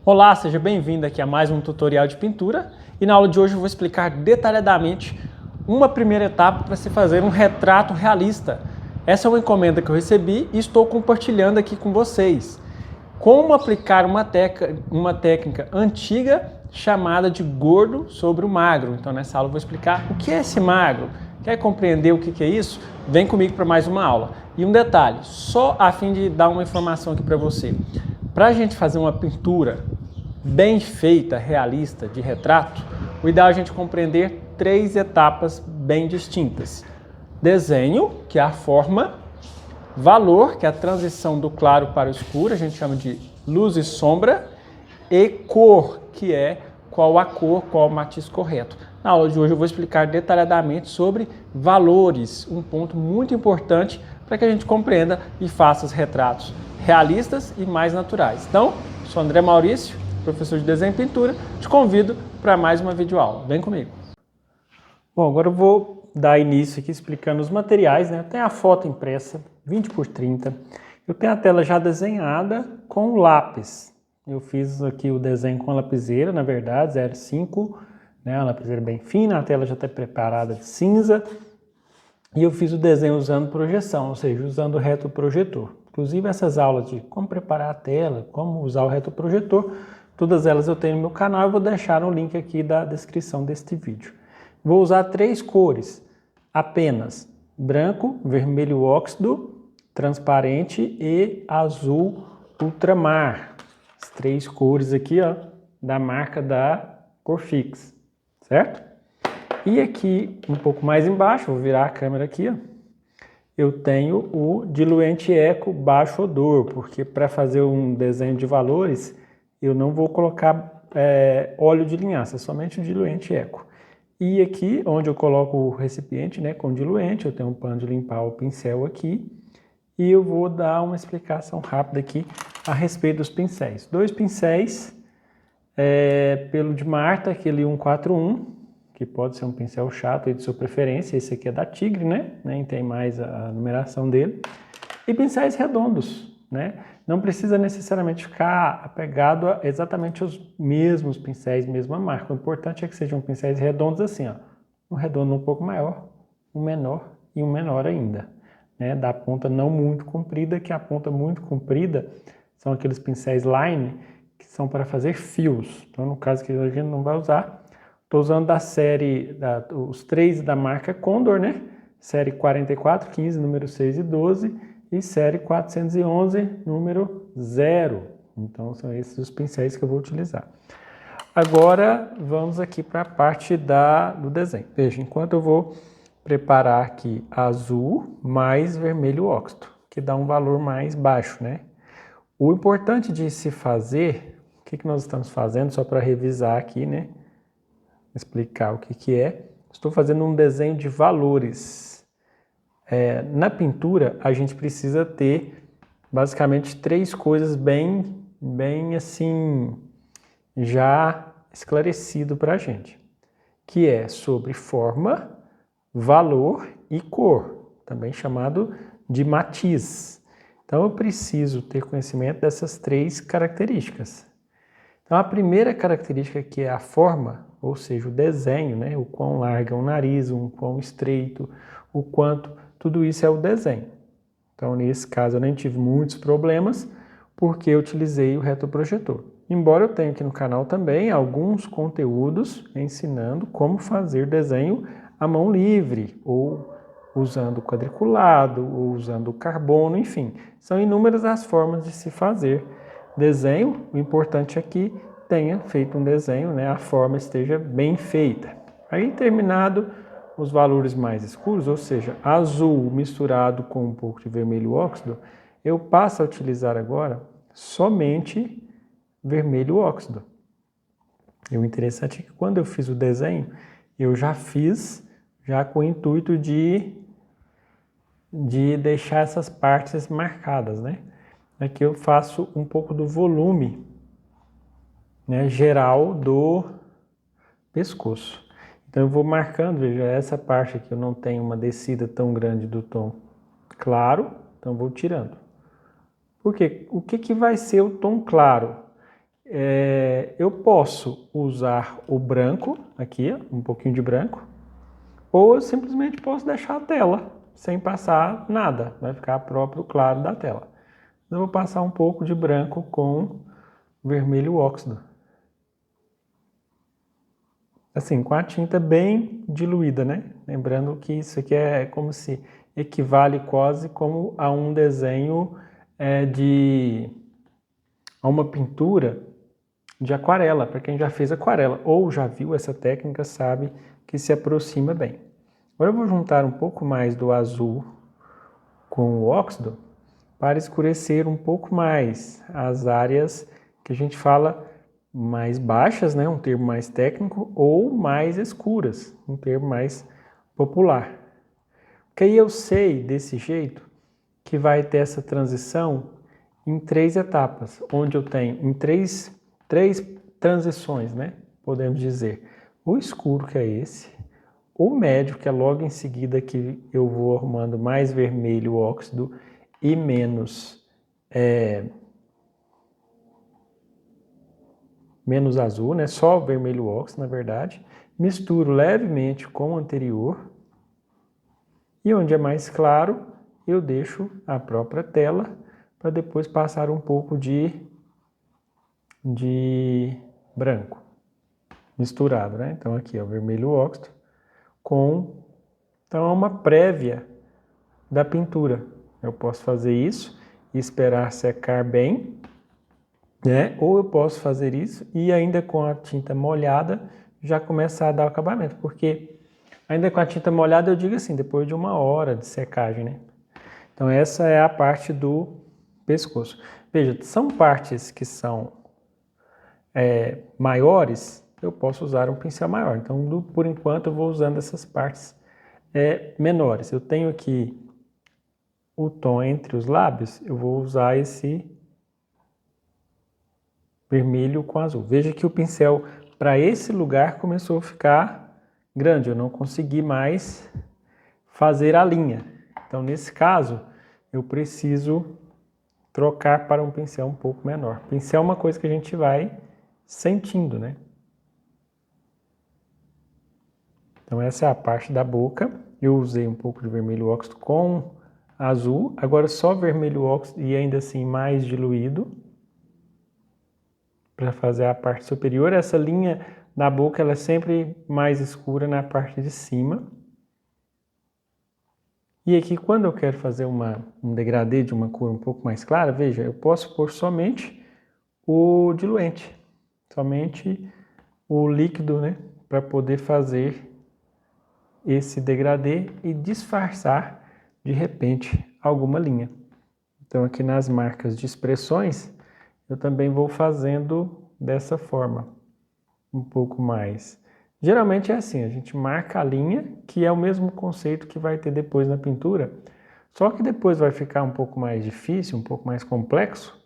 Olá, seja bem-vindo aqui a mais um tutorial de pintura e na aula de hoje eu vou explicar detalhadamente uma primeira etapa para se fazer um retrato realista. Essa é uma encomenda que eu recebi e estou compartilhando aqui com vocês. Como aplicar uma técnica antiga chamada de gordo sobre o magro. Então nessa aula eu vou explicar o que é esse magro. Quer compreender o que é isso? Vem comigo para mais uma aula. E um detalhe, só a fim de dar uma informação aqui para você. Para a gente fazer uma pintura bem feita, realista, de retrato, o ideal é a gente compreender 3 etapas bem distintas. Desenho, que é a forma. Valor, que é a transição do claro para o escuro, a gente chama de luz e sombra. E cor, que é qual a cor, qual o matiz correto. Na aula de hoje eu vou explicar detalhadamente sobre valores, um ponto muito importante para que a gente compreenda e faça os retratos realistas e mais naturais. Então, sou André Maurício, professor de desenho e pintura, te convido para mais uma videoaula. Vem comigo. Bom, agora eu vou dar início aqui explicando os materiais, né? Tem a foto impressa, 20 por 30. Eu tenho a tela já desenhada com lápis. Eu fiz aqui o desenho com a lapiseira, na verdade, 0,5, né? A lapiseira bem fina, a tela já está preparada de cinza. E eu fiz o desenho usando projeção, ou seja, usando o retroprojetor. Inclusive essas aulas de como preparar a tela, como usar o retroprojetor, todas elas eu tenho no meu canal, eu vou deixar no link aqui da descrição deste vídeo. Vou usar 3 cores, apenas branco, vermelho óxido, transparente e azul ultramar. As 3 cores aqui, ó, da marca da Corfix, certo? E aqui, um pouco mais embaixo, vou virar a câmera aqui, ó, eu tenho o diluente eco baixo odor, porque para fazer um desenho de valores, eu não vou colocar óleo de linhaça, somente o diluente eco. E aqui, onde eu coloco o recipiente, né, com diluente, eu tenho um pano de limpar o pincel aqui, e eu vou dar uma explicação rápida aqui a respeito dos pincéis. 2 pincéis, pelo de Marta, aquele 141, que pode ser um pincel chato aí de sua preferência, esse aqui é da Tigre, né? Nem tem mais a numeração dele. E pincéis redondos, né? Não precisa necessariamente ficar apegado a exatamente os mesmos pincéis, mesma marca. O importante é que sejam pincéis redondos assim, ó. Um redondo um pouco maior, um menor e um menor ainda, né? Da ponta não muito comprida, que a ponta muito comprida são aqueles pincéis line que são para fazer fios. Então, no caso que a gente não vai usar, estou usando da série, os 3 da marca Condor, né? Série 44, 15, número 6 e 12 e série 411, número 0. Então são esses os pincéis que eu vou utilizar. Agora vamos aqui para a parte do desenho. Veja, enquanto eu vou preparar aqui azul mais vermelho óxido, que dá um valor mais baixo, né? O importante de se fazer, o que nós estamos fazendo, só para revisar aqui, né? Explicar o que é. Estou fazendo um desenho de valores. Na pintura, a gente precisa ter basicamente 3 coisas bem assim, já esclarecido para a gente. Que é sobre forma, valor e cor, também chamado de matiz. Então eu preciso ter conhecimento dessas 3 características. Então a primeira característica que é a forma, ou seja, o desenho, né? O quão largo é o nariz, o quão estreito, o quanto, tudo isso é o desenho. Então nesse caso eu nem tive muitos problemas, porque eu utilizei o retroprojetor. Embora eu tenha aqui no canal também alguns conteúdos ensinando como fazer desenho à mão livre, ou usando quadriculado, ou usando carbono, enfim. São inúmeras as formas de se fazer desenho. O importante é que tenha feito um desenho, né? A forma esteja bem feita. Aí terminado os valores mais escuros, ou seja, azul misturado com um pouco de vermelho óxido, eu passo a utilizar agora somente vermelho óxido. E o interessante é que quando eu fiz o desenho, eu já fiz com o intuito de deixar essas partes marcadas, né? Aqui eu faço um pouco do volume, né, geral do pescoço. Então eu vou marcando, veja, essa parte aqui eu não tenho uma descida tão grande do tom claro, então vou tirando. Por quê? O que vai ser o tom claro? eu posso usar o branco aqui, um pouquinho de branco, ou eu simplesmente posso deixar a tela sem passar nada, vai ficar próprio claro da tela. Eu vou passar um pouco de branco com vermelho óxido. Assim, com a tinta bem diluída, né? Lembrando que isso aqui é como se equivale quase como a um desenho a uma pintura de aquarela, para quem já fez aquarela ou já viu essa técnica sabe que se aproxima bem. Agora eu vou juntar um pouco mais do azul com o óxido para escurecer um pouco mais as áreas que a gente fala mais baixas, né, um termo mais técnico, ou mais escuras, um termo mais popular. Porque aí eu sei desse jeito que vai ter essa transição em 3 etapas, onde eu tenho em três transições, né, podemos dizer. O escuro, que é esse, o médio, que é logo em seguida que eu vou arrumando mais vermelho óxido e menos azul, né? Só vermelho óxido, na verdade. Misturo levemente com o anterior. E onde é mais claro, eu deixo a própria tela para depois passar um pouco de branco misturado, né? Então aqui é o vermelho óxido então é uma prévia da pintura. Eu posso fazer isso e esperar secar bem, né? Ou eu posso fazer isso e ainda com a tinta molhada já começar a dar o acabamento, porque ainda com a tinta molhada eu digo assim, depois de 1 hora de secagem, né? Então essa é a parte do pescoço. Veja, são partes que são maiores, eu posso usar um pincel maior. Então, por enquanto, eu vou usando essas partes menores. Eu tenho aqui o tom entre os lábios, eu vou usar esse vermelho com azul. Veja que o pincel para esse lugar começou a ficar grande, eu não consegui mais fazer a linha. Então, nesse caso, eu preciso trocar para um pincel um pouco menor. Pincel é uma coisa que a gente vai sentindo, né? Então essa é a parte da boca. Eu usei um pouco de vermelho óxido com azul. Agora só vermelho óxido e ainda assim mais diluído para fazer a parte superior. Essa linha da boca ela é sempre mais escura na parte de cima. E aqui quando eu quero fazer um degradê de uma cor um pouco mais clara, veja, eu posso pôr somente o diluente, somente o líquido, né, para poder fazer esse degradê e disfarçar de repente alguma linha. Então aqui nas marcas de expressões eu também vou fazendo dessa forma, um pouco mais. Geralmente é assim, a gente marca a linha, que é o mesmo conceito que vai ter depois na pintura, só que depois vai ficar um pouco mais difícil, um pouco mais complexo,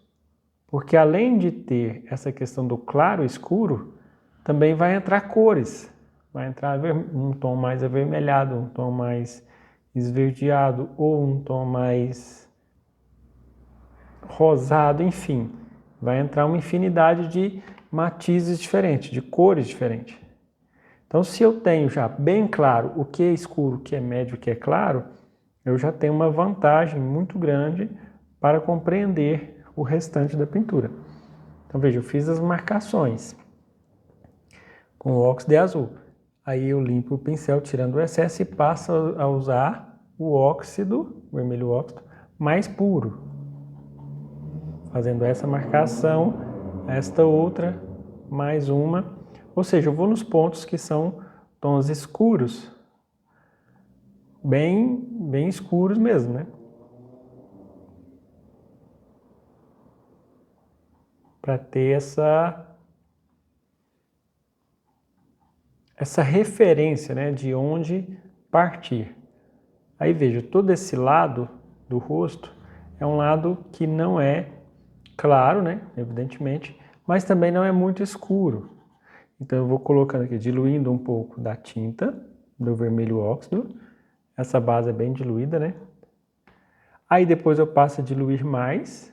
porque além de ter essa questão do claro e escuro, também vai entrar cores. Vai entrar um tom mais avermelhado, um tom mais esverdeado ou um tom mais rosado, enfim. Vai entrar uma infinidade de matizes diferentes, de cores diferentes. Então, se eu tenho já bem claro o que é escuro, o que é médio, o que é claro, eu já tenho uma vantagem muito grande para compreender o restante da pintura. Então, veja, eu fiz as marcações com o óxido de azul. Aí eu limpo o pincel tirando o excesso e passo a usar o óxido, o vermelho óxido, mais puro. Fazendo essa marcação, esta outra, mais uma. Ou seja, eu vou nos pontos que são tons escuros, bem escuros mesmo, né? Para ter essa referência, né, de onde partir. Aí veja, todo esse lado do rosto é um lado que não é claro, né, evidentemente, mas também não é muito escuro. Então eu vou colocando aqui, diluindo um pouco da tinta, do vermelho óxido. Essa base é bem diluída, né? Aí depois eu passo a diluir mais,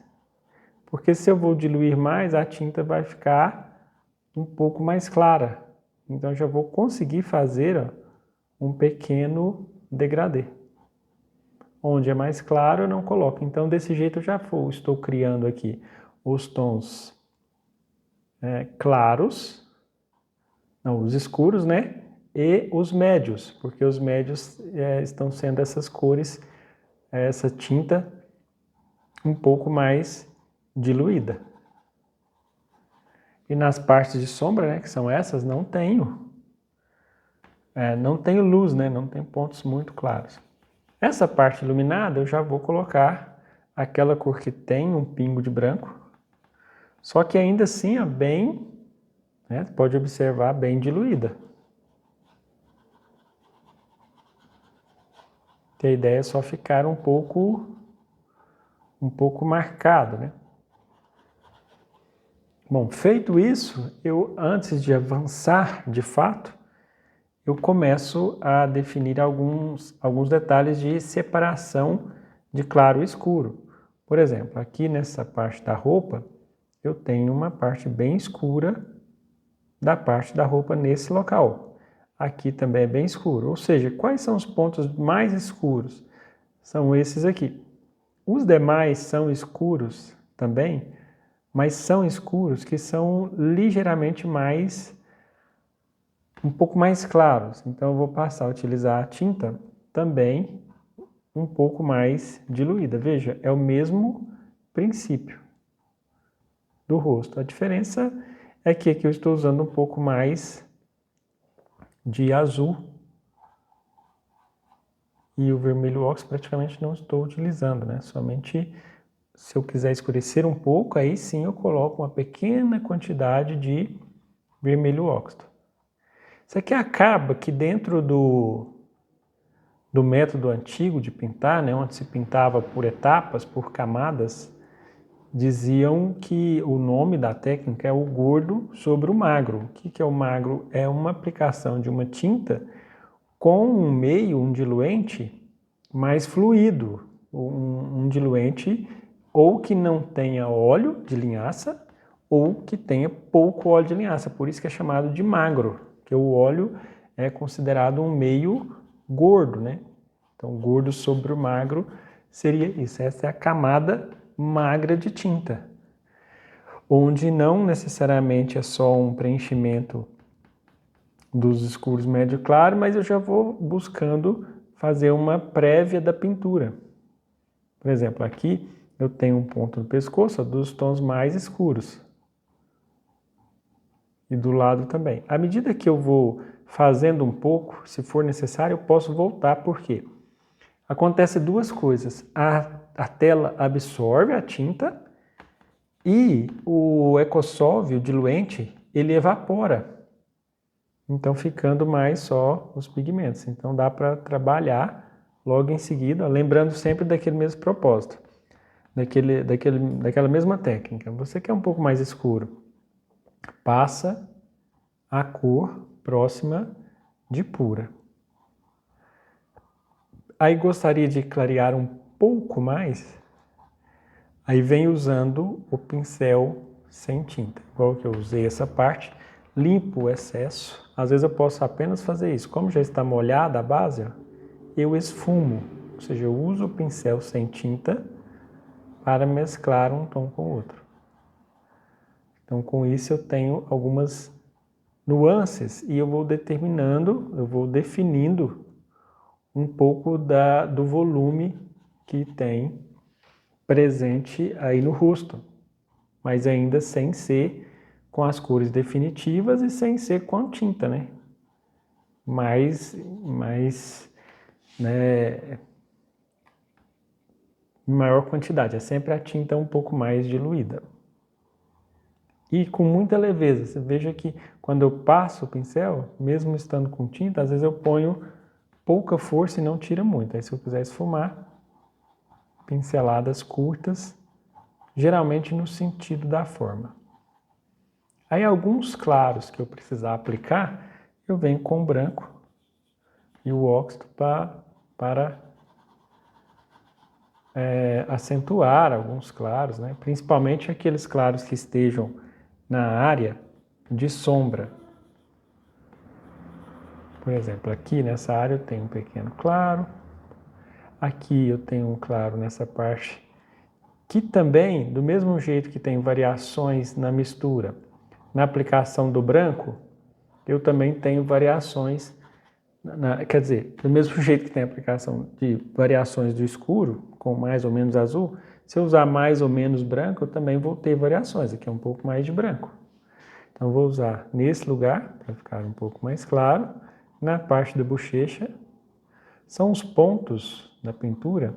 Porque se eu vou diluir mais, a tinta vai ficar um pouco mais clara. Então, eu já vou conseguir fazer, ó, um pequeno degradê. Onde é mais claro, eu não coloco. Então, desse jeito, eu já estou criando aqui os tons claros, não, os escuros, né? E os médios, porque os médios estão sendo essas cores, essa tinta um pouco mais diluída. E nas partes de sombra, né, que são essas, não tenho luz, né? Não tem pontos muito claros. Essa parte iluminada eu já vou colocar aquela cor que tem um pingo de branco, só que ainda assim é bem, né, pode observar, bem diluída. Que a ideia é só ficar um pouco marcado, né? Bom, feito isso, antes de avançar de fato, eu começo a definir alguns detalhes de separação de claro e escuro. Por exemplo, aqui nessa parte da roupa, eu tenho uma parte bem escura da parte da roupa nesse local. Aqui também é bem escuro, ou seja, quais são os pontos mais escuros? São esses aqui. Os demais são escuros também, mas são escuros que são ligeiramente um pouco mais claros. Então eu vou passar a utilizar a tinta também um pouco mais diluída. Veja, é o mesmo princípio do rosto. A diferença é que aqui eu estou usando um pouco mais de azul e o vermelho óxido praticamente não estou utilizando, né? Somente se eu quiser escurecer um pouco, aí sim eu coloco uma pequena quantidade de vermelho óxido. Isso aqui acaba que dentro do método antigo de pintar, né, onde se pintava por etapas, por camadas, diziam que o nome da técnica é o gordo sobre o magro. O que é o magro? É uma aplicação de uma tinta com um meio, um diluente mais fluido, um diluente ou que não tenha óleo de linhaça ou que tenha pouco óleo de linhaça, por isso que é chamado de magro, que o óleo é considerado um meio gordo, né? Então, gordo sobre o magro seria isso, essa é a camada magra de tinta, onde não necessariamente é só um preenchimento dos escuros médio claro, mas eu já vou buscando fazer uma prévia da pintura. Por exemplo, aqui eu tenho um ponto no pescoço dos tons mais escuros. E do lado também. À medida que eu vou fazendo um pouco, se for necessário, eu posso voltar, porque acontece duas coisas. A tela absorve a tinta e o EcoSolve, o diluente, ele evapora. Então, ficando mais só os pigmentos. Então, dá para trabalhar logo em seguida, lembrando sempre daquele mesmo propósito, daquela mesma técnica. Você quer um pouco mais escuro, passa a cor próxima de pura. Aí gostaria de clarear um pouco mais, aí vem usando o pincel sem tinta, igual que eu usei essa parte, limpo o excesso. Às vezes eu posso apenas fazer isso. Como já está molhada a base, ó, eu esfumo, ou seja, eu uso o pincel sem tinta para mesclar um tom com o outro. Então, com isso eu tenho algumas nuances e eu vou determinando, eu vou definindo um pouco do volume que tem presente aí no rosto, mas ainda sem ser com as cores definitivas e sem ser com a tinta, né? Né, em maior quantidade, é sempre a tinta um pouco mais diluída. E com muita leveza, você veja que quando eu passo o pincel, mesmo estando com tinta, às vezes eu ponho pouca força e não tira muito. Aí se eu quiser esfumar, pinceladas curtas, geralmente no sentido da forma. Aí alguns claros que eu precisar aplicar, eu venho com o branco e o óxido para acentuar alguns claros, né? Principalmente aqueles claros que estejam na área de sombra. Por exemplo, aqui nessa área eu tenho um pequeno claro, aqui eu tenho um claro nessa parte, que também, do mesmo jeito que tem variações na mistura, na aplicação do branco, eu também tenho variações, quer dizer, do mesmo jeito que tem a aplicação de variações do escuro, com mais ou menos azul, se eu usar mais ou menos branco, eu também vou ter variações, aqui é um pouco mais de branco. Então, eu vou usar nesse lugar, para ficar um pouco mais claro, na parte da bochecha, são os pontos da pintura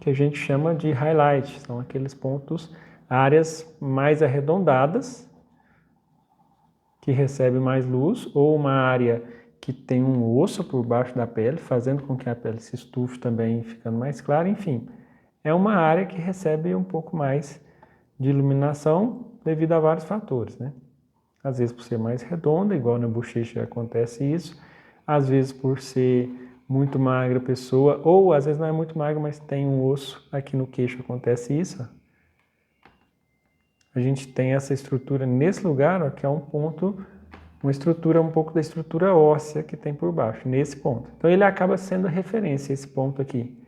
que a gente chama de highlight, são aqueles pontos, áreas mais arredondadas, que recebe mais luz, ou uma área que tem um osso por baixo da pele, fazendo com que a pele se estufe também, ficando mais clara, enfim. É uma área que recebe um pouco mais de iluminação devido a vários fatores, né? Às vezes por ser mais redonda, igual na bochecha acontece isso, às vezes por ser muito magra a pessoa, ou às vezes não é muito magra, mas tem um osso aqui no queixo, acontece isso. A gente tem essa estrutura nesse lugar, ó, que é um ponto, uma estrutura, um pouco da estrutura óssea que tem por baixo, nesse ponto. Então ele acaba sendo a referência, esse ponto aqui.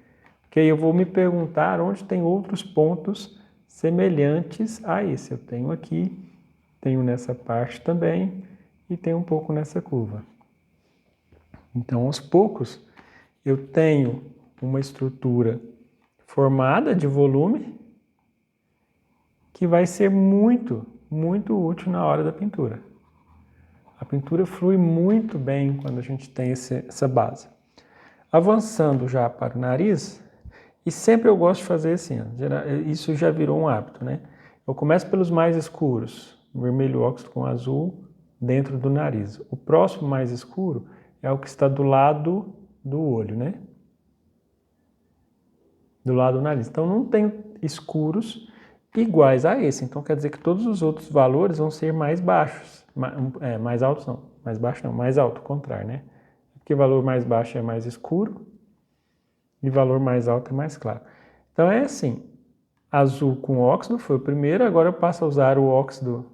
Porque aí eu vou me perguntar onde tem outros pontos semelhantes a esse. Eu tenho aqui, tenho nessa parte também e tenho um pouco nessa curva. Então, aos poucos, eu tenho uma estrutura formada de volume que vai ser muito, muito útil na hora da pintura. A pintura flui muito bem quando a gente tem essa base. Avançando já para o nariz, e sempre eu gosto de fazer assim, ó, isso já virou um hábito, né? Eu começo pelos mais escuros, vermelho óxido com azul dentro do nariz. O próximo mais escuro é o que está do lado do olho, né? Do lado do nariz. Então não tem escuros iguais a esse. Então quer dizer que todos os outros valores vão ser mais baixos. Mais altos não. Mais baixo não, mais alto, o contrário, né? Porque valor mais baixo é mais escuro e valor mais alto é mais claro. Então é assim, azul com óxido foi o primeiro, agora eu passo a usar o óxido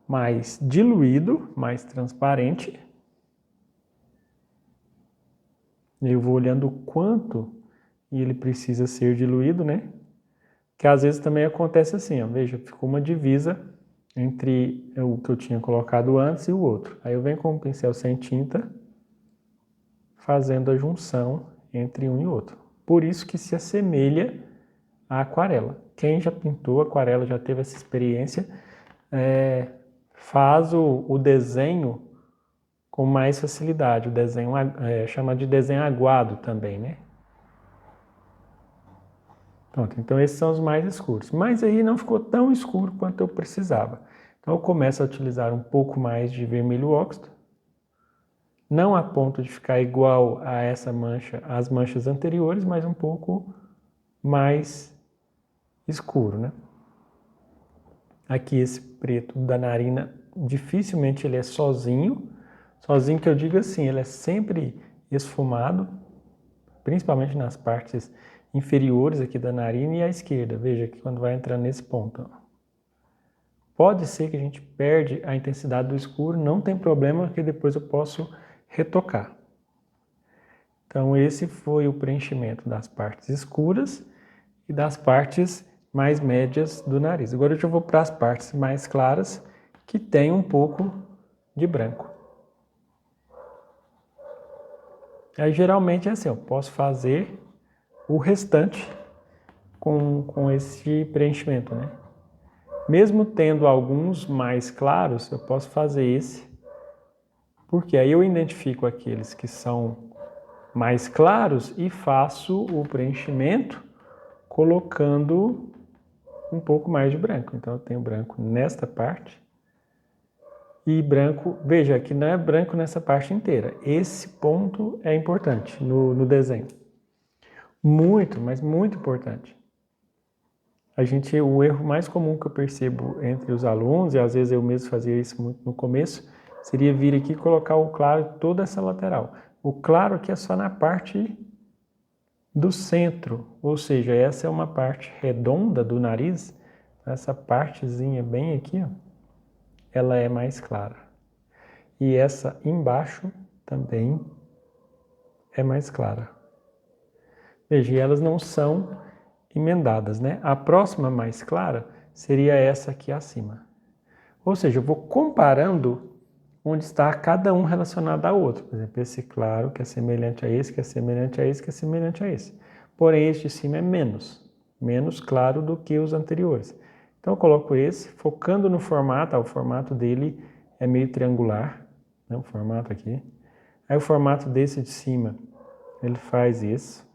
mais diluído, mais transparente. Eu vou olhando o quanto ele precisa ser diluído, né? Que às vezes também acontece assim, ó, veja, ficou uma divisa entre o que eu tinha colocado antes e o outro. Aí eu venho com um pincel sem tinta, fazendo a junção entre um e outro. Por isso que se assemelha à aquarela. Quem já pintou aquarela, já teve essa experiência, faz o desenho com mais facilidade. O desenho chama de desenho aguado também, né? Pronto, então esses são os mais escuros. Mas aí não ficou tão escuro quanto eu precisava. Então eu começo a utilizar um pouco mais de vermelho óxido. Não a ponto de ficar igual a essa mancha, às manchas anteriores, mas um pouco mais escuro, né? Aqui esse preto da narina, dificilmente ele é sozinho. Sozinho que eu digo assim, ele é sempre esfumado, principalmente nas partes inferiores aqui da narina e à esquerda. Veja que quando vai entrando nesse ponto. Pode ser que a gente perde a intensidade do escuro, não tem problema, que depois eu posso retocar. Então esse foi o preenchimento das partes escuras e das partes mais médias do nariz. Agora eu já vou para as partes mais claras, que tem um pouco de branco. Aí geralmente é assim, eu posso fazer o restante com esse preenchimento, né? Mesmo tendo alguns mais claros, eu posso fazer esse, porque aí eu identifico aqueles que são mais claros e faço o preenchimento colocando um pouco mais de branco. Então eu tenho branco nesta parte e branco, veja que não é branco nessa parte inteira. Esse ponto é importante no desenho. Muito, mas muito importante. O erro mais comum que eu percebo entre os alunos, e às vezes eu mesmo fazia isso muito no começo, seria vir aqui e colocar o claro toda essa lateral. O claro aqui é só na parte do centro, ou seja, essa é uma parte redonda do nariz, essa partezinha bem aqui, ó, ela é mais clara. E essa embaixo também é mais clara. Veja, elas não são emendadas, né? A próxima mais clara seria essa aqui acima. Ou seja, eu vou comparando onde está cada um relacionado ao outro. Por exemplo, esse claro que é semelhante a esse, que é semelhante a esse, que é semelhante a esse. Porém, este de cima é menos claro do que os anteriores. Então, eu coloco esse, focando no formato. O formato dele é meio triangular, né? O formato aqui. Aí o formato desse de cima, ele faz isso.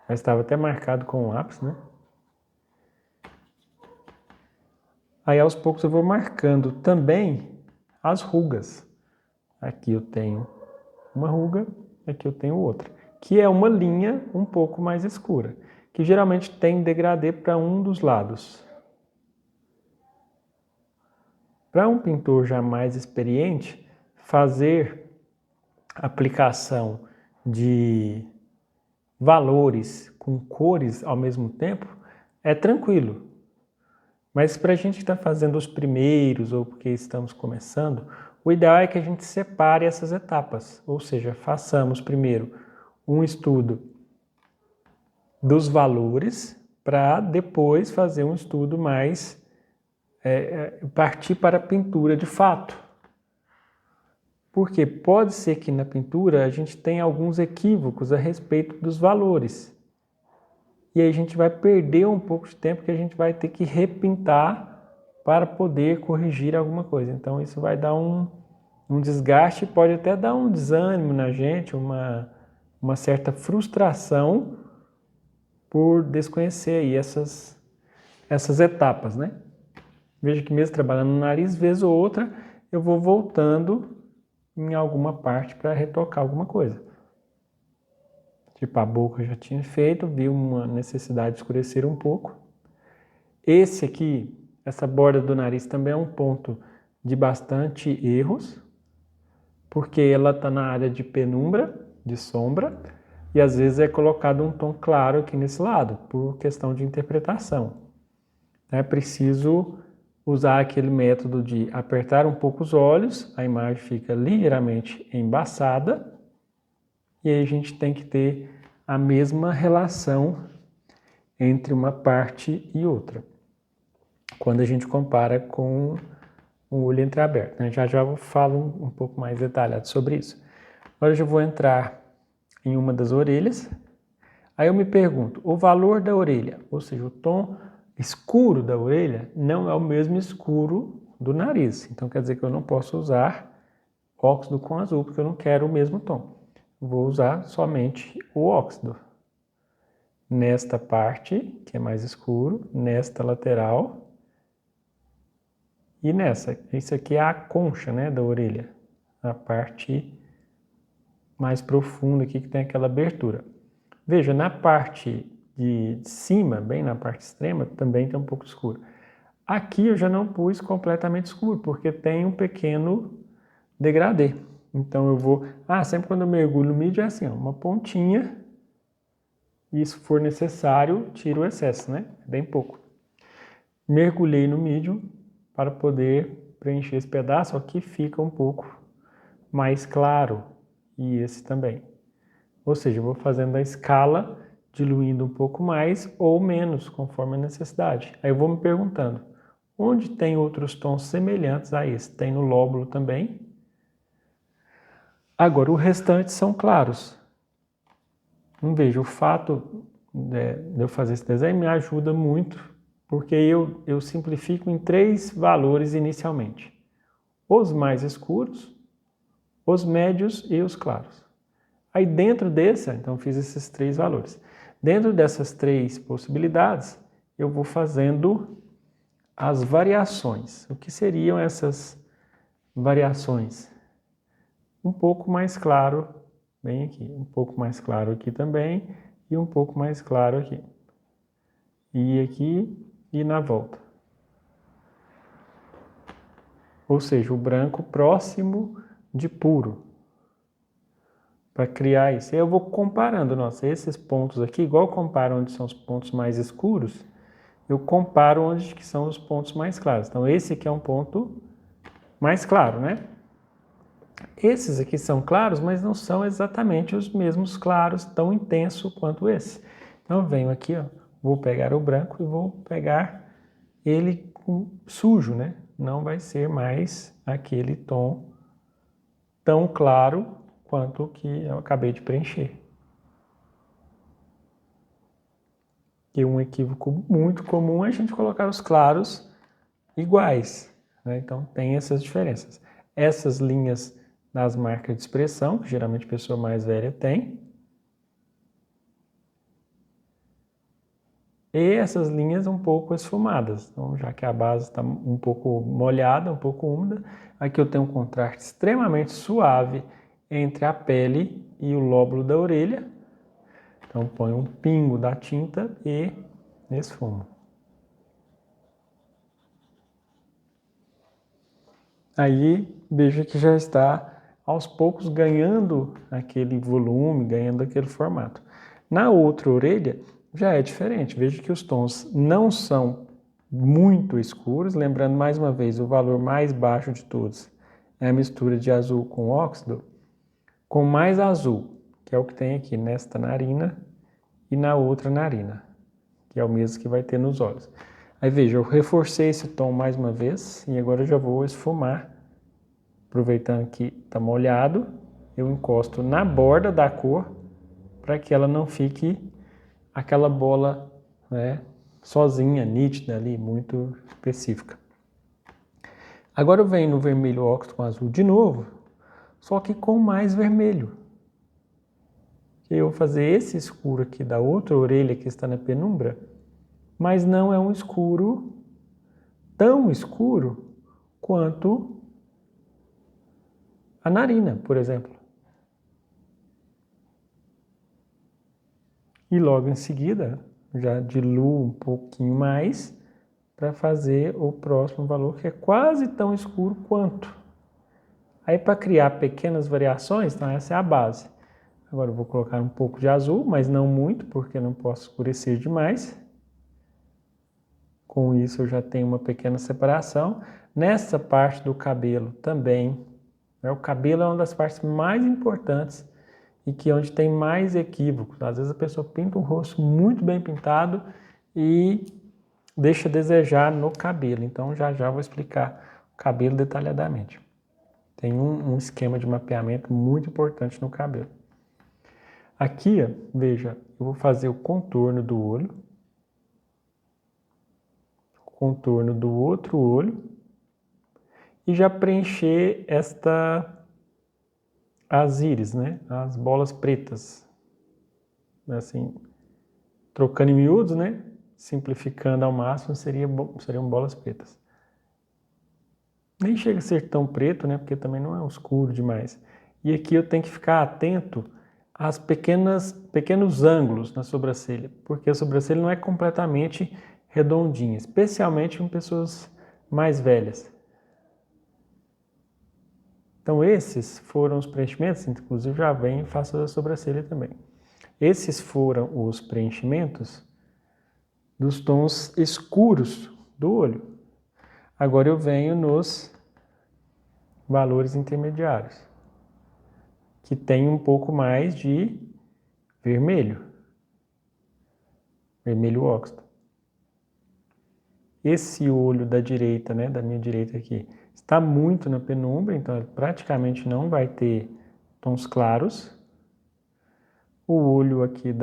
Já estava até marcado com o lápis, né? Aí aos poucos eu vou marcando também as rugas. Aqui eu tenho uma ruga, aqui eu tenho outra, que é uma linha um pouco mais escura, que geralmente tem degradê para um dos lados. Para um pintor já mais experiente, fazer aplicação de valores com cores ao mesmo tempo é tranquilo. Mas para a gente que está fazendo os primeiros ou porque estamos começando, o ideal é que a gente separe essas etapas, ou seja, façamos primeiro um estudo dos valores para depois fazer um estudo mais partir para a pintura de fato. Porque pode ser que na pintura a gente tenha alguns equívocos a respeito dos valores. E aí a gente vai perder um pouco de tempo que a gente vai ter que repintar para poder corrigir alguma coisa. Então isso vai dar um desgaste, pode até dar um desânimo na gente, uma certa frustração por desconhecer aí essas etapas, né? Veja que mesmo trabalhando no nariz, vez ou outra, eu vou voltando em alguma parte para retocar alguma coisa. Tipo, a boca eu já tinha feito, vi uma necessidade de escurecer um pouco. Esse aqui, essa borda do nariz também é um ponto de bastante erros, porque ela está na área de penumbra, de sombra, e às vezes é colocado um tom claro aqui nesse lado, por questão de interpretação. É preciso usar aquele método de apertar um pouco os olhos, a imagem fica ligeiramente embaçada, e aí a gente tem que ter a mesma relação entre uma parte e outra, quando a gente compara com o olho entreaberto, né? Já eu falo um pouco mais detalhado sobre isso. Agora eu já vou entrar em uma das orelhas. Aí eu me pergunto, o valor da orelha, ou seja, o tom escuro da orelha, não é o mesmo escuro do nariz. Então quer dizer que eu não posso usar óxido com azul, porque eu não quero o mesmo tom. Vou usar somente o óxido. Nesta parte, que é mais escuro, nesta lateral e nessa. Isso aqui é a concha, né, da orelha. A parte mais profunda aqui que tem aquela abertura. Veja, na parte de cima, bem na parte extrema, também tem um pouco escuro. Aqui eu já não pus completamente escuro, porque tem um pequeno degradê. Então eu vou... sempre quando eu mergulho no mídio é assim, ó, uma pontinha. E se for necessário, tiro o excesso, né? Bem pouco. Mergulhei no mídio para poder preencher esse pedaço. Aqui fica um pouco mais claro. E esse também. Ou seja, eu vou fazendo a escala, diluindo um pouco mais ou menos, conforme a necessidade. Aí eu vou me perguntando, onde tem outros tons semelhantes a esse? Tem no lóbulo também. Agora, o restante são claros. Veja, o fato de eu fazer esse desenho me ajuda muito, porque eu simplifico em 3 valores inicialmente. Os mais escuros, os médios e os claros. Aí dentro desse, então fiz esses 3 valores. Dentro dessas 3 possibilidades, eu vou fazendo as variações. O que seriam essas variações? Um pouco mais claro, bem aqui, um pouco mais claro aqui também, e um pouco mais claro aqui. E aqui e na volta. Ou seja, o branco próximo de puro. para criar isso. Eu vou comparando, nossa, esses pontos aqui, igual eu comparo onde são os pontos mais escuros, eu comparo onde que são os pontos mais claros. Então, esse aqui é um ponto mais claro, né? Esses aqui são claros, mas não são exatamente os mesmos claros tão intenso quanto esse. Então, eu venho aqui, ó, vou pegar o branco e vou pegar ele sujo, né? Não vai ser mais aquele tom tão claro quanto o que eu acabei de preencher. E um equívoco muito comum é a gente colocar os claros iguais, né? Então tem essas diferenças. Essas linhas das marcas de expressão, que geralmente a pessoa mais velha tem, e essas linhas um pouco esfumadas. Então, já que a base está um pouco molhada, um pouco úmida, aqui eu tenho um contraste extremamente suave entre a pele e o lóbulo da orelha. Então, ponho um pingo da tinta e esfumo. Aí, veja que já está, aos poucos, ganhando aquele volume, ganhando aquele formato. Na outra orelha, já é diferente. Veja que os tons não são muito escuros. Lembrando, mais uma vez, o valor mais baixo de todos é a mistura de azul com óxido, com mais azul, que é o que tem aqui nesta narina e na outra narina, que é o mesmo que vai ter nos olhos. Aí veja, eu reforcei esse tom mais uma vez e agora eu já vou esfumar. Aproveitando que está molhado, eu encosto na borda da cor para que ela não fique aquela bola, né, sozinha, nítida ali, muito específica. Agora eu venho no vermelho óxido com azul de novo, só que com mais vermelho. Eu vou fazer esse escuro aqui da outra orelha que está na penumbra, mas não é um escuro tão escuro quanto a narina, por exemplo. E logo em seguida, já diluo um pouquinho mais para fazer o próximo valor, que é quase tão escuro quanto. Aí, para criar pequenas variações, então essa é a base. Agora eu vou colocar um pouco de azul, mas não muito, porque eu não posso escurecer demais. Com isso eu já tenho uma pequena separação. Nessa parte do cabelo também, né, o cabelo é uma das partes mais importantes e que é onde tem mais equívocos. Às vezes a pessoa pinta um rosto muito bem pintado e deixa a desejar no cabelo. Então já vou explicar o cabelo detalhadamente. Tem um esquema de mapeamento muito importante no cabelo. Aqui, ó, veja, eu vou fazer o contorno do olho, o contorno do outro olho e já preencher as íris, né? As bolas pretas. Assim, trocando em miúdos, né? Simplificando ao máximo, seriam bolas pretas. Nem chega a ser tão preto, né? Porque também não é escuro demais. E aqui eu tenho que ficar atento às pequenos ângulos na sobrancelha, porque a sobrancelha não é completamente redondinha, especialmente em pessoas mais velhas. Então esses foram os preenchimentos, inclusive já vem e faço a sobrancelha também. Esses foram os preenchimentos dos tons escuros do olho. Agora eu venho nos valores intermediários, que tem um pouco mais de vermelho, vermelho óxido. Esse olho da direita, né, da minha direita aqui, está muito na penumbra, então ele praticamente não vai ter tons claros. O olho aqui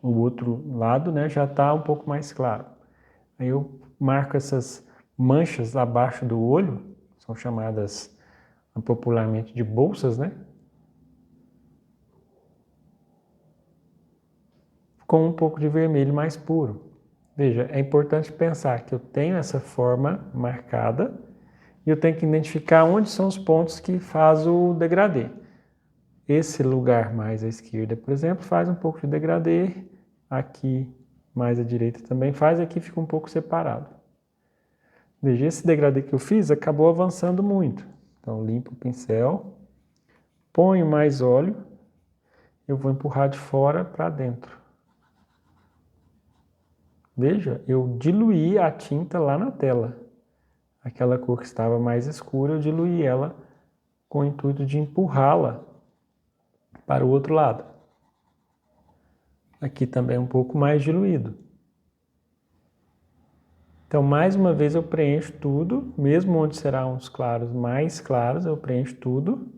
o outro lado, né, já está um pouco mais claro. Aí eu marco essas manchas abaixo do olho, são chamadas popularmente de bolsas, né? Com um pouco de vermelho mais puro. Veja, é importante pensar que eu tenho essa forma marcada e eu tenho que identificar onde são os pontos que faz o degradê. Esse lugar mais à esquerda, por exemplo, faz um pouco de degradê, aqui mais à direita também faz, aqui fica um pouco separado. Veja, esse degradê que eu fiz acabou avançando muito. Então, limpo o pincel, Ponho mais óleo, eu vou empurrar de fora para dentro. Veja, eu diluí a tinta lá na tela. Aquela cor que estava mais escura, eu diluí ela com o intuito de empurrá-la para o outro lado. Aqui também é um pouco mais diluído. Então, mais uma vez eu preencho tudo, mesmo onde serão uns claros mais claros, eu preencho tudo.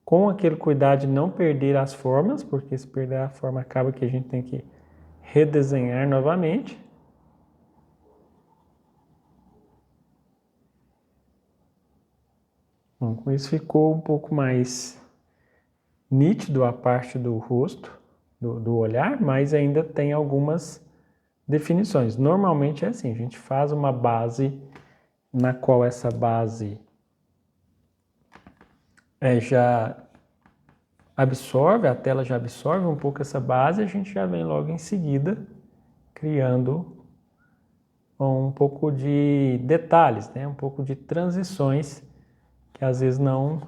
Com aquele cuidado de não perder as formas, porque se perder a forma acaba que a gente tem que redesenhar novamente. Bom, com isso ficou um pouco mais nítido a parte do rosto, do olhar, mas ainda tem algumas definições. Normalmente é assim, a gente faz uma base na qual essa base já absorve, a tela já absorve um pouco essa base, a gente já vem logo em seguida criando um pouco de detalhes, né? Um pouco de transições que às vezes não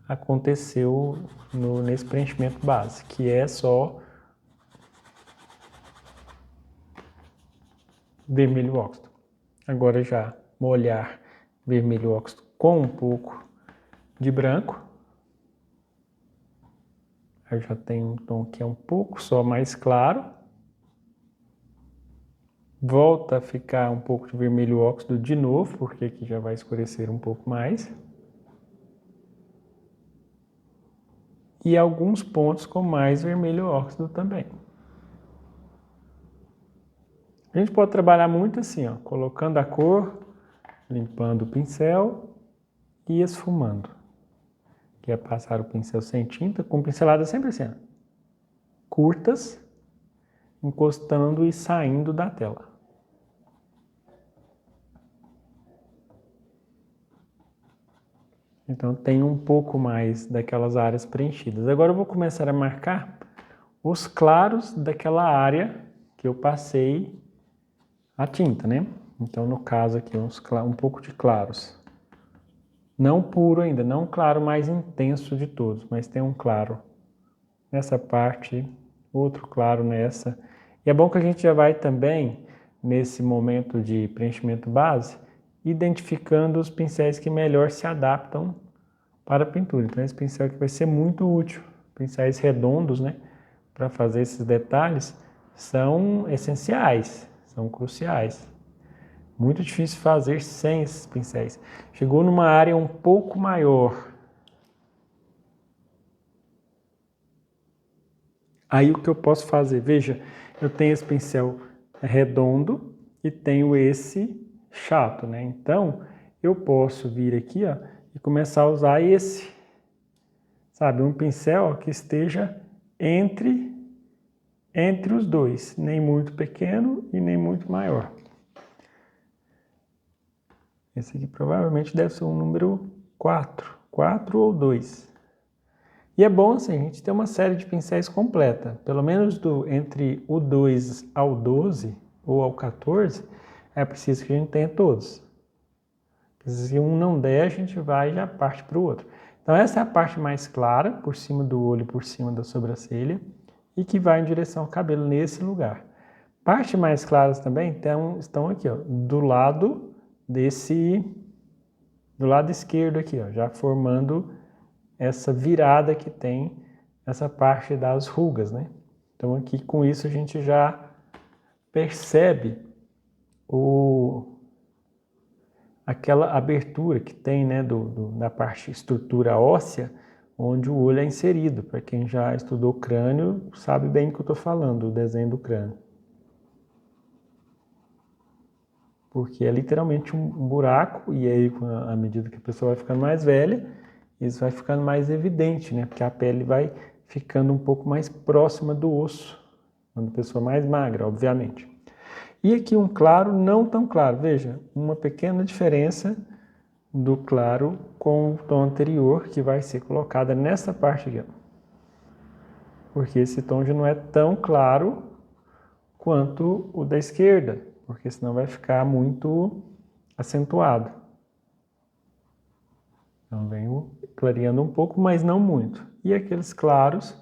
aconteceu nesse preenchimento base, que é só vermelho óxido. Agora já molhar vermelho óxido com um pouco de branco. Eu já tenho um tom que é um pouco só mais claro. Volta a ficar um pouco de vermelho óxido de novo, porque aqui já vai escurecer um pouco mais. E alguns pontos com mais vermelho óxido também. A gente pode trabalhar muito assim, ó, colocando a cor, limpando o pincel e esfumando. Que é passar o pincel sem tinta, com pinceladas sempre assim, ó, curtas, encostando e saindo da tela. Então tem um pouco mais daquelas áreas preenchidas. Agora eu vou começar a marcar os claros daquela área que eu passei a tinta, né? Então no caso aqui um pouco de claros. Não puro ainda, não o claro mais intenso de todos, mas tem um claro nessa parte, outro claro nessa. E é bom que a gente já vai também, nesse momento de preenchimento base, identificando os pincéis que melhor se adaptam para a pintura. Então esse pincel aqui vai ser muito útil. Pincéis redondos, né, para fazer esses detalhes, são essenciais, são cruciais. Muito difícil fazer sem esses pincéis. Chegou numa área um pouco maior. Aí o que eu posso fazer? Veja, eu tenho esse pincel redondo e tenho esse chato, né? Então, eu posso vir aqui, ó, e começar a usar esse, sabe? Um pincel que esteja entre os dois, nem muito pequeno e nem muito maior. Esse aqui provavelmente deve ser um número 4 ou 2. E é bom assim, a gente ter uma série de pincéis completa, pelo menos entre o 2 ao 12 ou ao 14, é preciso que a gente tenha todos. Se um não der, a gente vai e já parte para o outro. Então essa é a parte mais clara, por cima do olho, por cima da sobrancelha, e que vai em direção ao cabelo nesse lugar. Partes mais claras também estão aqui, ó, do lado esquerdo aqui, ó, já formando essa virada que tem essa parte das rugas, né? Então aqui com isso a gente já percebe aquela abertura que tem, né, da parte estrutura óssea, onde o olho é inserido. Para quem já estudou crânio, sabe bem o que eu estou falando, o desenho do crânio. Porque é literalmente um buraco, e aí, à medida que a pessoa vai ficando mais velha, isso vai ficando mais evidente, né? Porque a pele vai ficando um pouco mais próxima do osso, quando a pessoa mais magra, obviamente. E aqui um claro não tão claro. Veja, uma pequena diferença do claro com o tom anterior, que vai ser colocada nessa parte aqui. Porque esse tom já não é tão claro quanto o da esquerda, porque senão vai ficar muito acentuado. Então venho clareando um pouco, mas não muito. E aqueles claros,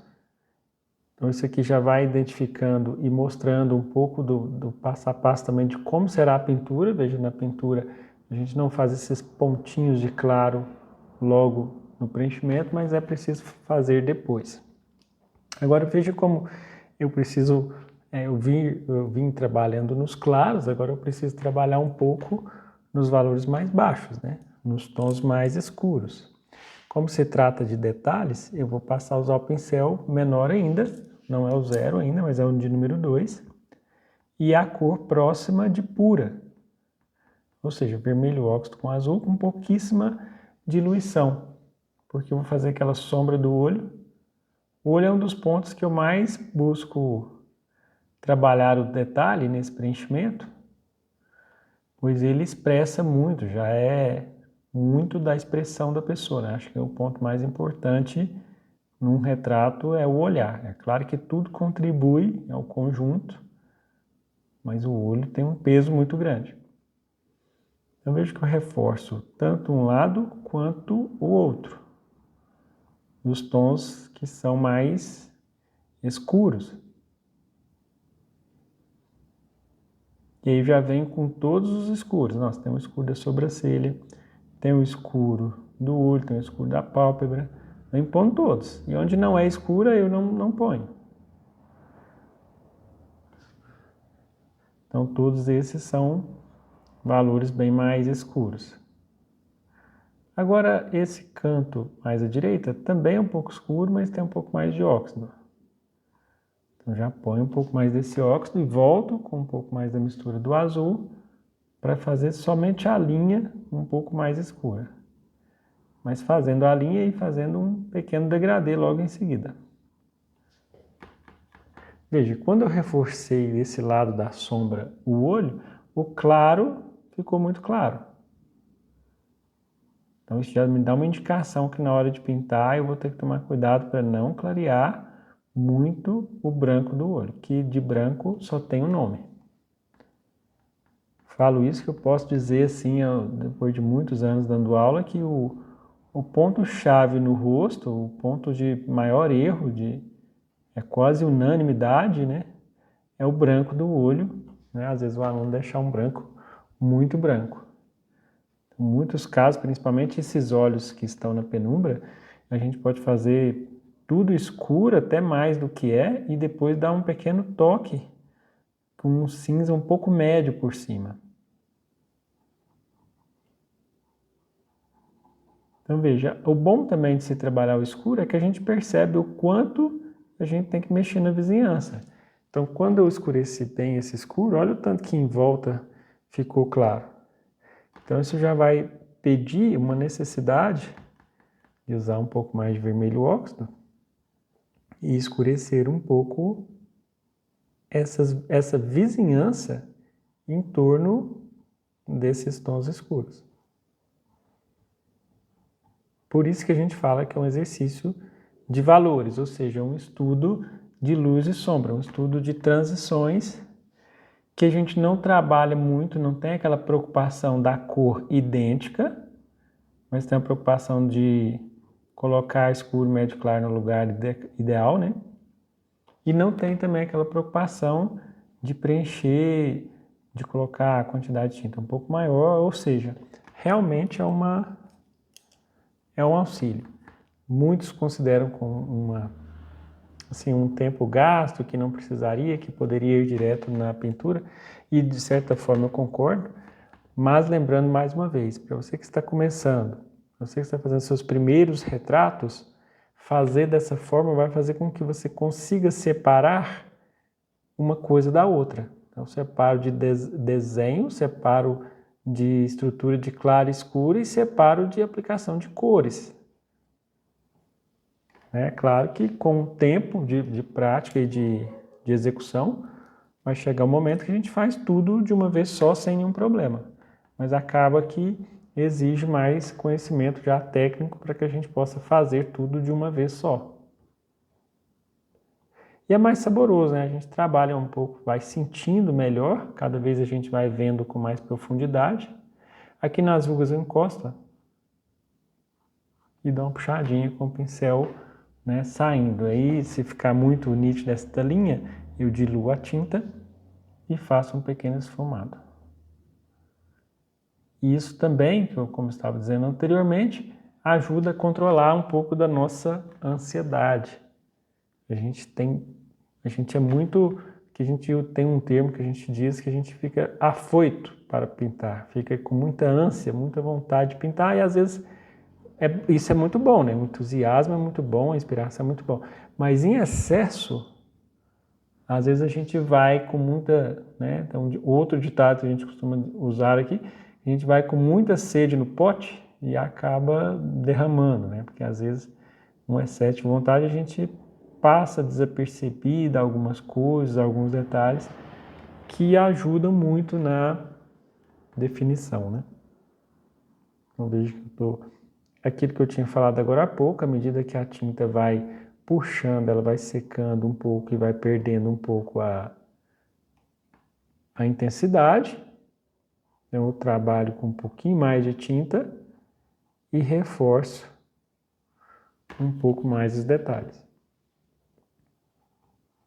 então isso aqui já vai identificando e mostrando um pouco do passo a passo também de como será a pintura. Veja, na pintura a gente não faz esses pontinhos de claro logo no preenchimento, mas é preciso fazer depois. Agora veja como eu preciso, eu vim trabalhando nos claros, agora eu preciso trabalhar um pouco nos valores mais baixos, né? Nos tons mais escuros. Como se trata de detalhes, eu vou passar a usar o pincel menor ainda, não é o 0 ainda, mas é o de número 2, e a cor próxima de pura, ou seja, vermelho óxido com azul com pouquíssima diluição, porque eu vou fazer aquela sombra do olho. O olho é um dos pontos que eu mais busco trabalhar o detalhe nesse preenchimento, pois ele expressa muito, já é muito da expressão da pessoa, né? Acho que é o ponto mais importante num retrato é o olhar. É claro que tudo contribui ao conjunto, mas o olho tem um peso muito grande. Eu vejo que eu reforço tanto um lado quanto o outro, nos tons que são mais escuros. E aí já vem com todos os escuros. Nossa, tem o escuro da sobrancelha, tem o escuro do olho, tem o escuro da pálpebra. Eu impondo todos. E onde não é escura, eu não ponho. Então, todos esses são valores bem mais escuros. Agora, esse canto mais à direita também é um pouco escuro, mas tem um pouco mais de óxido. Então, já ponho um pouco mais desse óxido e volto com um pouco mais da mistura do azul para fazer somente a linha um pouco mais escura. Mas fazendo a linha e fazendo um pequeno degradê logo em seguida. Veja, quando eu reforcei desse lado da sombra o olho, o claro ficou muito claro. Então isso já me dá uma indicação que na hora de pintar eu vou ter que tomar cuidado para não clarear muito o branco do olho, que de branco só tem o nome. Falo isso que eu posso dizer assim, depois de muitos anos dando aula, que o ponto-chave no rosto, o ponto de maior erro, é quase unanimidade, né? É o branco do olho, né? Às vezes o aluno deixa um branco muito branco. Em muitos casos, principalmente esses olhos que estão na penumbra, a gente pode fazer tudo escuro, até mais do que é, e depois dar um pequeno toque com um cinza um pouco médio por cima. Então veja, o bom também de se trabalhar o escuro é que a gente percebe o quanto a gente tem que mexer na vizinhança. Então quando eu escureci bem esse escuro, olha o tanto que em volta ficou claro. Então isso já vai pedir uma necessidade de usar um pouco mais de vermelho óxido e escurecer um pouco essa vizinhança em torno desses tons escuros. Por isso que a gente fala que é um exercício de valores, ou seja, um estudo de luz e sombra, um estudo de transições que a gente não trabalha muito, não tem aquela preocupação da cor idêntica, mas tem a preocupação de colocar escuro, médio, claro no lugar ideal, né? E não tem também aquela preocupação de preencher, de colocar a quantidade de tinta um pouco maior, ou seja, realmente é um auxílio. Muitos consideram como um tempo gasto que não precisaria, que poderia ir direto na pintura, e de certa forma eu concordo, mas lembrando mais uma vez, para você que está começando, você que está fazendo seus primeiros retratos, fazer dessa forma vai fazer com que você consiga separar uma coisa da outra. Então, separo de desenho, separo de estrutura de clara e escura e separo de aplicação de cores. É claro que com o tempo de prática e de execução, vai chegar um momento que a gente faz tudo de uma vez só, sem nenhum problema. Mas acaba que exige mais conhecimento já técnico para que a gente possa fazer tudo de uma vez só. E é mais saboroso, né? A gente trabalha um pouco, vai sentindo melhor, cada vez a gente vai vendo com mais profundidade. Aqui nas rugas eu encosto, e dou uma puxadinha com o pincel, né, saindo. Aí, se ficar muito nítido esta linha, eu diluo a tinta e faço um pequeno esfumado. E isso também, como eu estava dizendo anteriormente, ajuda a controlar um pouco da nossa ansiedade. A gente é muito, que a gente tem um termo que a gente diz que a gente fica afoito para pintar, fica com muita ânsia, muita vontade de pintar e às vezes isso é muito bom, né? O entusiasmo é muito bom, a inspiração é muito bom, mas em excesso, às vezes a gente vai com muita, né? Então, outro ditado que a gente costuma usar aqui, a gente vai com muita sede no pote e acaba derramando, né? Porque às vezes um excesso de vontade a gente passa desapercebida algumas coisas, alguns detalhes que ajudam muito na definição, né? Então vejo que aquilo que eu tinha falado agora há pouco, à medida que a tinta vai puxando, ela vai secando um pouco e vai perdendo um pouco a intensidade. Então eu trabalho com um pouquinho mais de tinta e reforço um pouco mais os detalhes.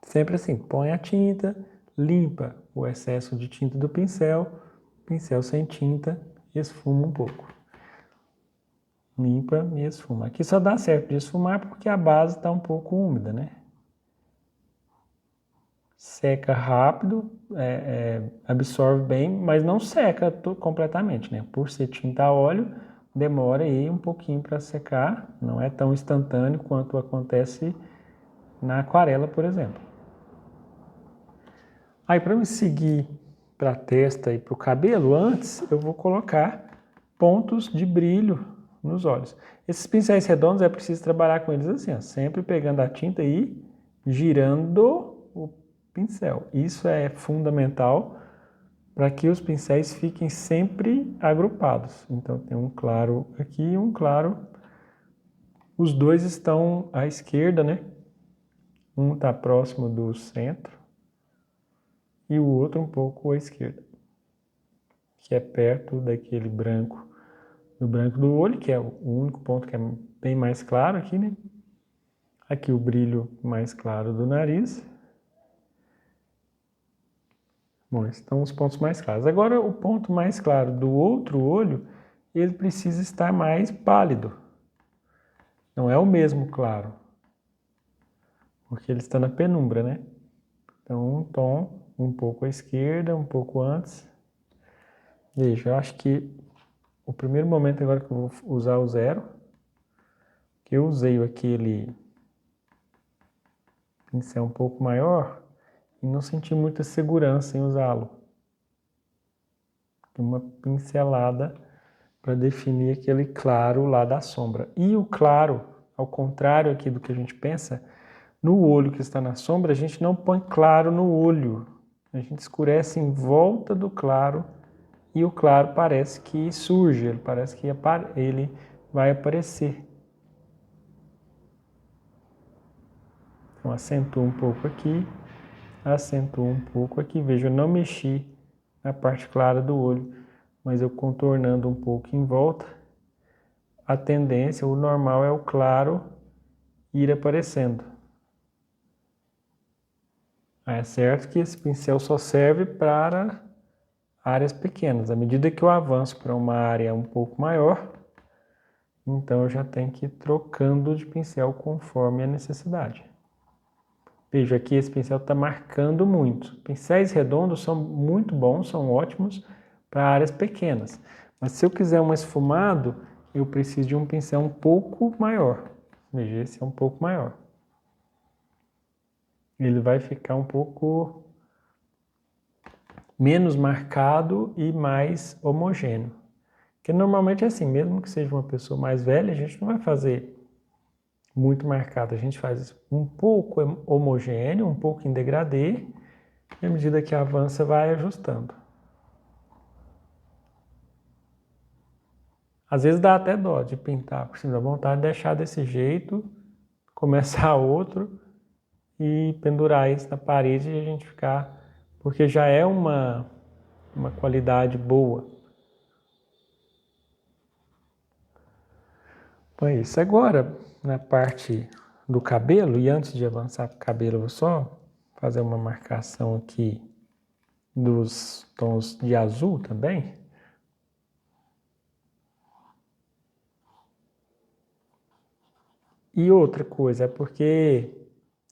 Sempre assim, põe a tinta, limpa o excesso de tinta do pincel sem tinta, esfuma um pouco. Limpa e esfuma. Aqui só dá certo de esfumar porque a base está um pouco úmida, né? Seca rápido, absorve bem, mas não seca completamente, né? Por ser tinta a óleo, demora aí um pouquinho para secar, não é tão instantâneo quanto acontece na aquarela, por exemplo. Aí para eu seguir para a testa e para o cabelo, antes eu vou colocar pontos de brilho nos olhos. Esses pincéis redondos é preciso trabalhar com eles assim, ó, sempre pegando a tinta e girando o pincel. Isso é fundamental para que os pincéis fiquem sempre agrupados. Então tem um claro aqui e um claro. Os dois estão à esquerda, né? Um está próximo do centro e o outro um pouco à esquerda, que é perto daquele branco, do branco do olho, que é o único ponto que é bem mais claro aqui, né? Aqui o brilho mais claro do nariz. Bom, esses estão os pontos mais claros. Agora, o ponto mais claro do outro olho, ele precisa estar mais pálido. Não é o mesmo claro, porque ele está na penumbra, né? Então, um tom um pouco à esquerda, um pouco antes. Veja, eu acho que o primeiro momento agora que eu vou usar o zero, que eu usei aquele pincel um pouco maior e não senti muita segurança em usá-lo. Uma pincelada para definir aquele claro lá da sombra. E o claro, ao contrário aqui do que a gente pensa, no olho que está na sombra, a gente não põe claro no olho. A gente escurece em volta do claro e o claro parece que surge, ele parece que ele vai aparecer. Então acentuo um pouco aqui, acentuo um pouco aqui. Veja, eu não mexi na parte clara do olho, mas eu contornando um pouco em volta, a tendência, o normal é o claro ir aparecendo. É certo que esse pincel só serve para áreas pequenas. À medida que eu avanço para uma área um pouco maior, então eu já tenho que ir trocando de pincel conforme a necessidade. Veja aqui, esse pincel está marcando muito. Pincéis redondos são muito bons, são ótimos para áreas pequenas. Mas se eu quiser um esfumado, eu preciso de um pincel um pouco maior. Veja, esse é um pouco maior. Ele vai ficar um pouco menos marcado e mais homogêneo. Porque normalmente é assim, mesmo que seja uma pessoa mais velha, a gente não vai fazer muito marcado. A gente faz um pouco homogêneo, um pouco em degradê, e à medida que avança vai ajustando. Às vezes dá até dó de pintar, porque dá vontade de deixar desse jeito, começar outro e pendurar isso na parede e a gente ficar... Porque já é uma qualidade boa. Então é isso. Agora, na parte do cabelo, e antes de avançar para o cabelo, eu vou só fazer uma marcação aqui dos tons de azul também. E outra coisa, é porque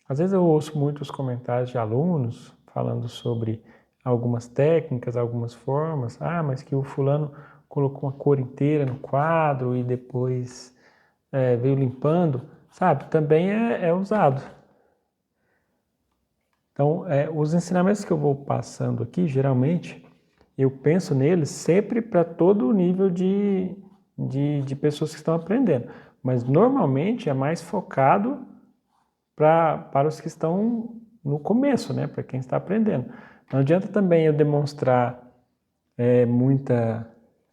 às vezes eu ouço muitos comentários de alunos falando sobre algumas técnicas, algumas formas. Ah, mas que o fulano colocou uma cor inteira no quadro e depois veio limpando, sabe? Também é usado. Então, os ensinamentos que eu vou passando aqui, geralmente, eu penso neles sempre para todo o nível de pessoas que estão aprendendo. Mas, normalmente, é mais focado para os que estão no começo, né? Para quem está aprendendo. Não adianta também eu demonstrar muita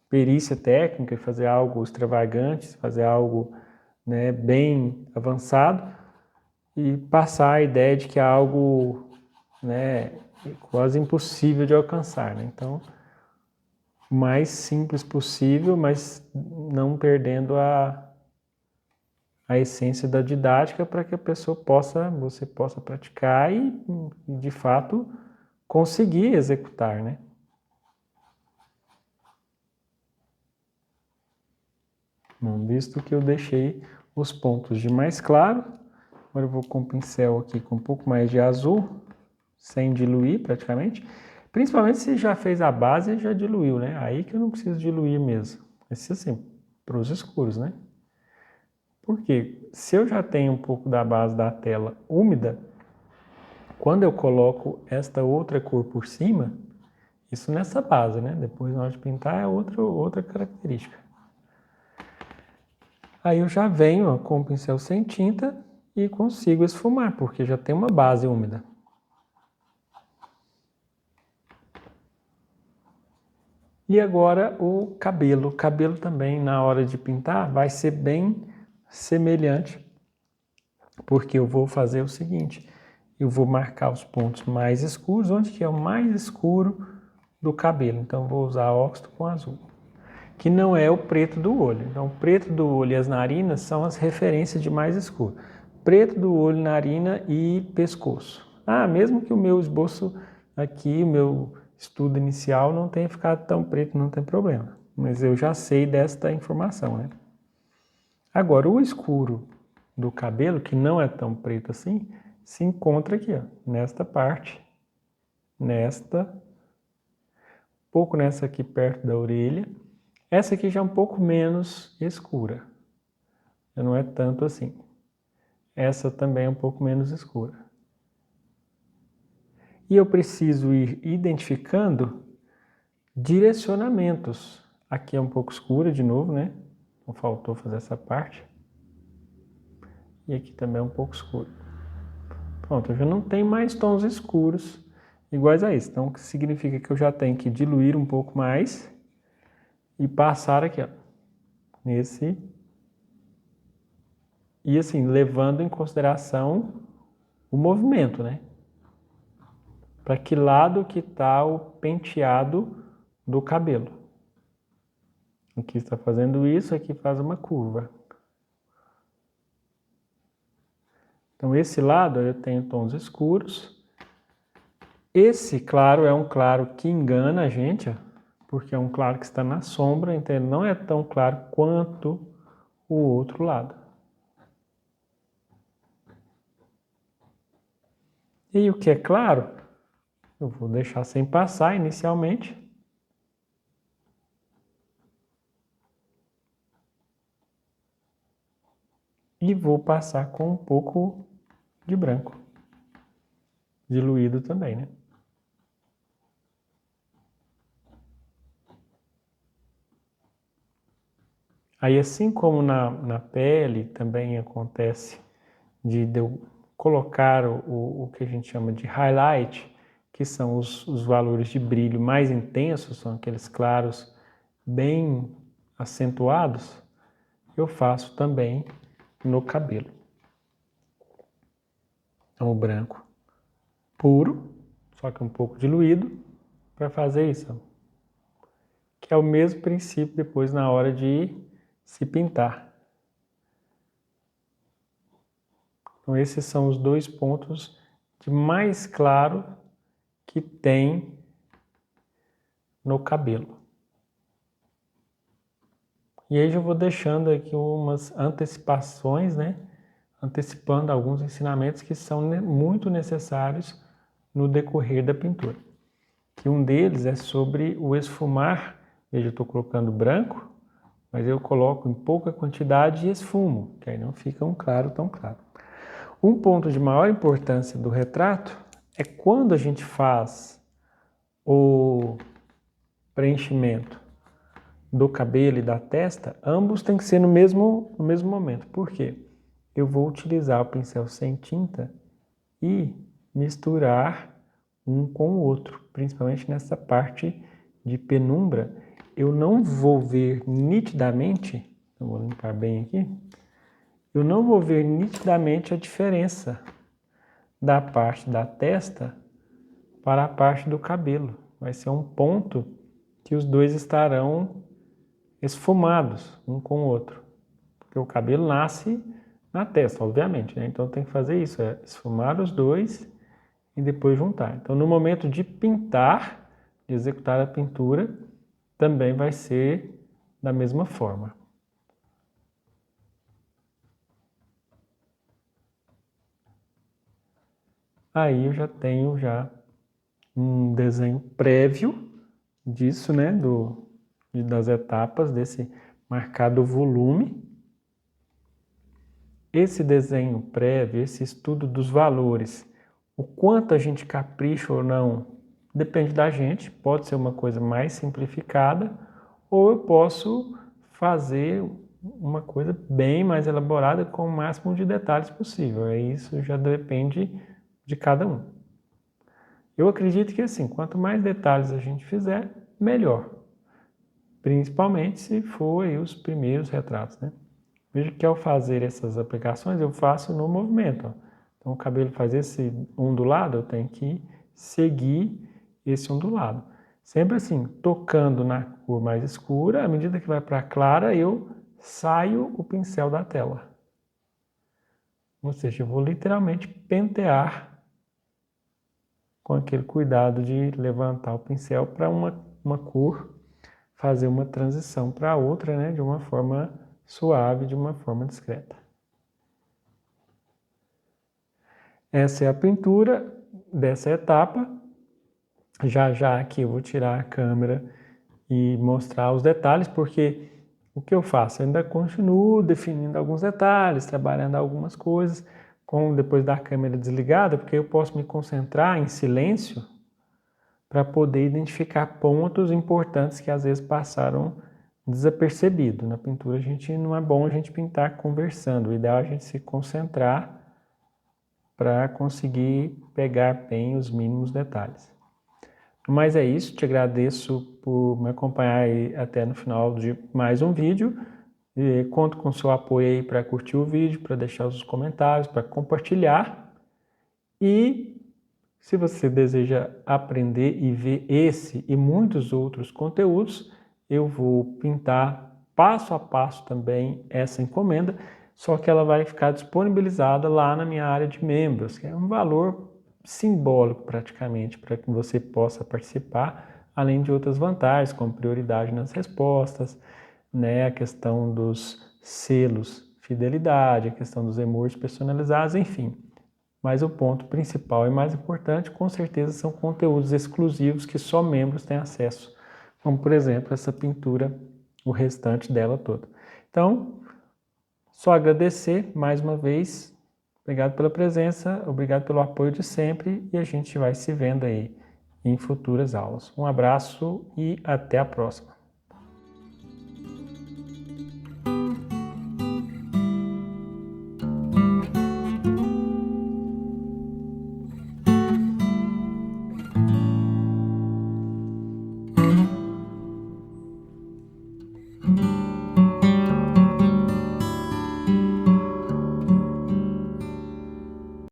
perícia técnica e fazer algo extravagante, fazer algo, né, bem avançado e passar a ideia de que é algo, né, quase impossível de alcançar, né? Então, o mais simples possível, mas não perdendo a essência da didática para que você possa praticar e, de fato, conseguir executar, né? Bom, visto que eu deixei os pontos de mais claro, agora eu vou com o pincel aqui com um pouco mais de azul, sem diluir praticamente. Principalmente se já fez a base e já diluiu, né? Aí que eu não preciso diluir mesmo. Esse assim, para os escuros, né? Porque se eu já tenho um pouco da base da tela úmida, quando eu coloco esta outra cor por cima, isso nessa base, né? Depois na hora de pintar é outra característica. Aí eu já venho ó, com o pincel sem tinta e consigo esfumar, porque já tem uma base úmida. E agora o cabelo. O cabelo também, na hora de pintar, vai ser bem semelhante, porque eu vou fazer o seguinte, eu vou marcar os pontos mais escuros, onde que é o mais escuro do cabelo. Então, eu vou usar óxido com azul, que não é o preto do olho. Então, o preto do olho e as narinas são as referências de mais escuro. Preto do olho, narina e pescoço. Ah, mesmo que o meu esboço aqui, o meu estudo inicial não tenha ficado tão preto, não tem problema. Mas eu já sei desta informação, né? Agora, o escuro do cabelo, que não é tão preto assim, se encontra aqui, ó, nesta parte, um pouco nessa aqui perto da orelha. Essa aqui já é um pouco menos escura, já não é tanto assim. Essa também é um pouco menos escura. E eu preciso ir identificando direcionamentos. Aqui é um pouco escura de novo, né? Não faltou fazer essa parte. E aqui também é um pouco escuro. Pronto, eu já não tenho mais tons escuros iguais a isso. Então, significa que eu já tenho que diluir um pouco mais e passar aqui, ó, nesse. E assim, levando em consideração o movimento, né? Para que lado que está o penteado do cabelo. Aqui está fazendo isso, aqui faz uma curva. Então, esse lado eu tenho tons escuros. Esse claro é um claro que engana a gente, ó, porque é um claro que está na sombra, então ele não é tão claro quanto o outro lado. E o que é claro, eu vou deixar sem passar inicialmente. E vou passar com um pouco de branco, diluído também, né? Aí, assim como na pele também acontece de eu colocar o que a gente chama de highlight, que são os valores de brilho mais intensos, são aqueles claros bem acentuados, eu faço também no cabelo. Então, o branco puro, só que um pouco diluído, para fazer isso. Que é o mesmo princípio depois na hora de se pintar. Então esses são os dois pontos de mais claro que tem no cabelo. E aí já vou deixando aqui umas antecipações, né? Antecipando alguns ensinamentos que são muito necessários no decorrer da pintura. Que um deles é sobre o esfumar. Veja, eu estou colocando branco, mas eu coloco em pouca quantidade e esfumo, que aí não fica tão claro. Um ponto de maior importância do retrato é quando a gente faz o preenchimento do cabelo e da testa, ambos têm que ser no mesmo momento. Por quê? Eu vou utilizar o pincel sem tinta e misturar um com o outro, principalmente nessa parte de penumbra. Eu não vou ver nitidamente, eu vou limpar bem aqui, eu não vou ver nitidamente a diferença da parte da testa para a parte do cabelo. Vai ser um ponto que os dois estarão esfumados um com o outro. Porque o cabelo nasce na testa, obviamente, né? Então tem que fazer isso, é esfumar os dois e depois juntar. Então no momento de pintar, de executar a pintura, também vai ser da mesma forma. Aí eu já tenho um desenho prévio disso, né, das etapas desse marcado volume. Esse desenho prévio, esse estudo dos valores, o quanto a gente capricha ou não, depende da gente. Pode ser uma coisa mais simplificada ou eu posso fazer uma coisa bem mais elaborada com o máximo de detalhes possível. Isso já depende de cada um. Eu acredito que assim, quanto mais detalhes a gente fizer, melhor. Principalmente se for aí os primeiros retratos, né? Veja que ao fazer essas aplicações, eu faço no movimento. Ó. Então o cabelo faz esse ondulado, eu tenho que seguir esse ondulado. Sempre assim, tocando na cor mais escura, à medida que vai para a clara, eu saio o pincel da tela. Ou seja, eu vou literalmente pentear com aquele cuidado de levantar o pincel para uma cor, fazer uma transição para outra, né, de uma forma suave, de uma forma discreta. Essa é a pintura dessa etapa. Já aqui eu vou tirar a câmera e mostrar os detalhes, porque o que eu faço? Eu ainda continuo definindo alguns detalhes, trabalhando algumas coisas, depois da câmera desligada, porque eu posso me concentrar em silêncio para poder identificar pontos importantes que às vezes passaram desapercebido. Na pintura não é bom a gente pintar conversando, o ideal é a gente se concentrar para conseguir pegar bem os mínimos detalhes. Mas é isso, te agradeço por me acompanhar aí até no final de mais um vídeo. E conto com o seu apoio aí para curtir o vídeo, para deixar os comentários, para compartilhar. E se você deseja aprender e ver esse e muitos outros conteúdos, eu vou pintar passo a passo também essa encomenda, só que ela vai ficar disponibilizada lá na minha área de membros, que é um valor simbólico praticamente para que você possa participar, além de outras vantagens, como prioridade nas respostas, né, a questão dos selos fidelidade, a questão dos emojis personalizados, enfim. Mas o ponto principal e mais importante, com certeza, são conteúdos exclusivos que só membros têm acesso, como, por exemplo, essa pintura, o restante dela toda. Então, só agradecer mais uma vez. Obrigado pela presença, obrigado pelo apoio de sempre e a gente vai se vendo aí em futuras aulas. Um abraço e até a próxima.